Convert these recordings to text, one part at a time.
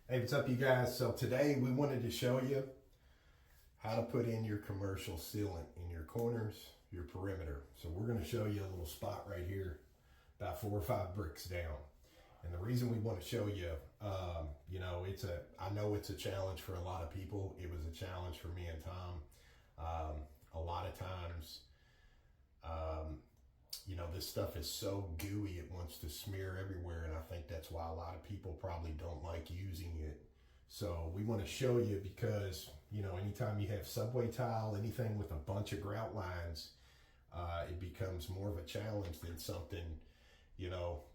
Hey, what's up, you guys? So today we wanted to show you how to put in your commercial sealant in your corners, your perimeter. So we're going to show you a little spot right here, about 4 or 5 bricks down. And the reason we want to show you, I know it's a challenge for a lot of people. It was a challenge for me and Tom. A lot of times, this stuff is so gooey, it wants to smear everywhere, and I think that's why a lot of people probably don't like using it. So we want to show you because, anytime you have subway tile, anything with a bunch of grout lines, it becomes more of a challenge than something,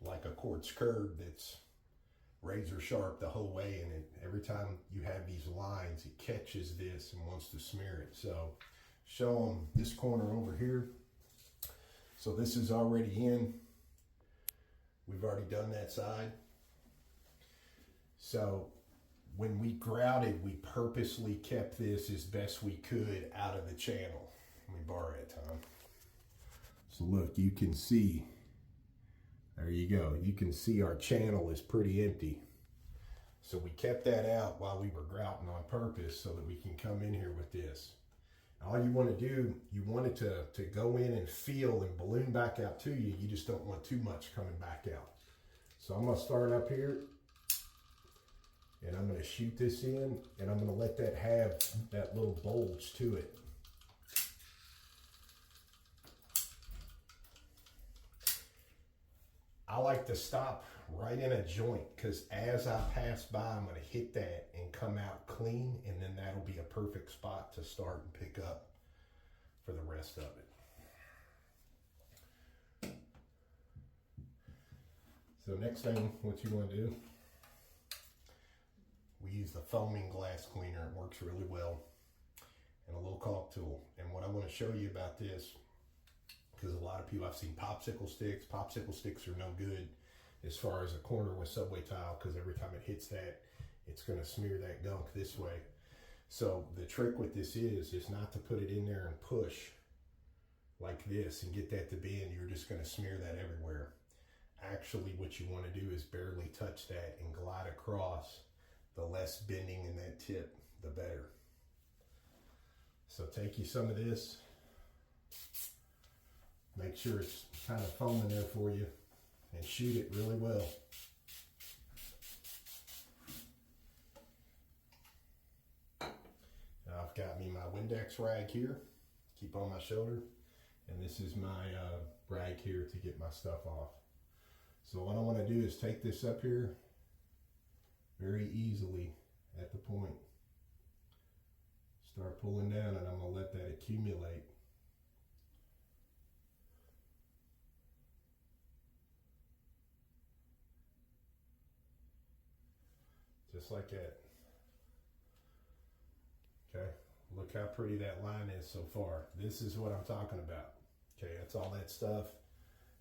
like a quartz curb that's razor sharp the whole way, and every time you have these lines, it catches this and wants to smear it. So show them this corner over here. So this is already in. We've already done that side. So when we grouted, we purposely kept this as best we could out of the channel. Let me borrow it, Tom. So look, you can see, there you go. You can see our channel is pretty empty. So we kept that out while we were grouting on purpose so that we can come in here with this. All you want to do, you want it to go in and feel and balloon back out to you. You just don't want too much coming back out. So I'm going to start up here, and I'm going to shoot this in, and I'm going to let that have that little bulge to it. I like to stop right in a joint because as I pass by, I'm going to hit that and come out clean, and then that'll be a perfect spot to start and pick up for the rest of it. So next thing, what you want to do, we use the foaming glass cleaner. It works really well, and a little caulk tool. And what I want to show you about this, because a lot of people, I've seen popsicle sticks are no good as far as a corner with subway tile, because every time it hits that, it's going to smear that gunk this way. So the trick with this is not to put it in there and push like this and get that to bend. You're just going to smear that everywhere. Actually, what you want to do is barely touch that and glide across. The less bending in that tip, the better. So take you some of this. Make sure it's kind of foaming there for you, and shoot it really well. Now I've got me my Windex rag here, keep on my shoulder, and this is my rag here to get my stuff off. So what I want to do is take this up here very easily at the point, start pulling down, and I'm going to let that accumulate. Just like that. Okay, look how pretty that line is so far. This is what I'm talking about. Okay, that's all that stuff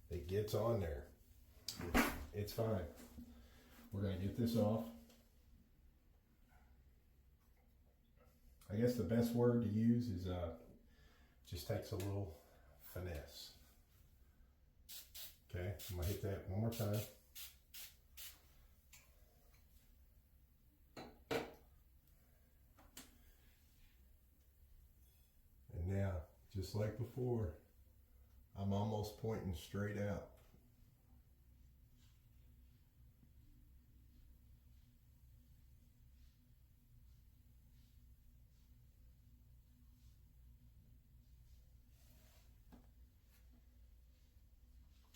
that gets on there. It's fine. We're going to get this off. I guess the best word to use is just takes a little finesse. Okay, I'm going to hit that one more time. Now, just like before, I'm almost pointing straight out.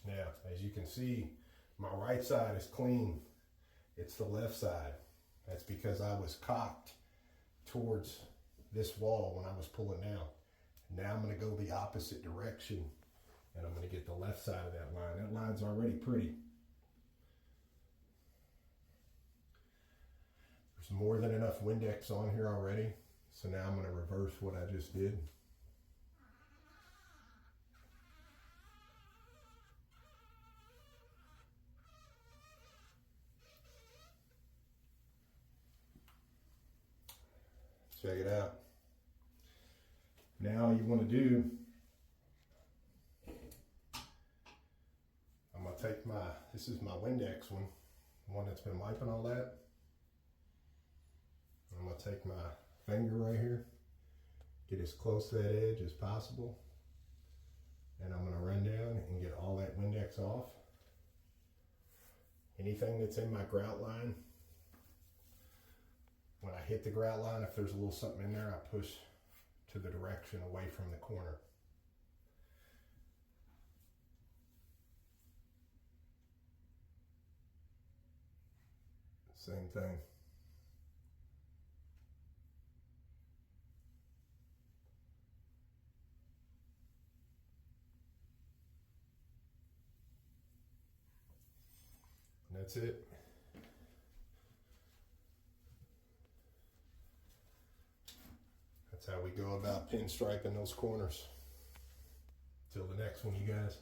Now, as you can see, my right side is clean. It's the left side. That's because I was cocked towards this wall when I was pulling down. Now I'm going to go the opposite direction, and I'm going to get the left side of that line. That line's already pretty. There's more than enough Windex on here already, so now I'm going to reverse what I just did. Check it out. Now you want to do, I'm going to take this is my Windex one, the one that's been wiping all that. going to take my finger right here, get as close to that edge as possible, and I'm going to run down and get all that Windex off. Anything that's in my grout line, when I hit the grout line, if there's a little something in there, I push to the direction away from the corner. Same thing. And that's it. That's how we go about pinstriping those corners. Till the next one, you guys.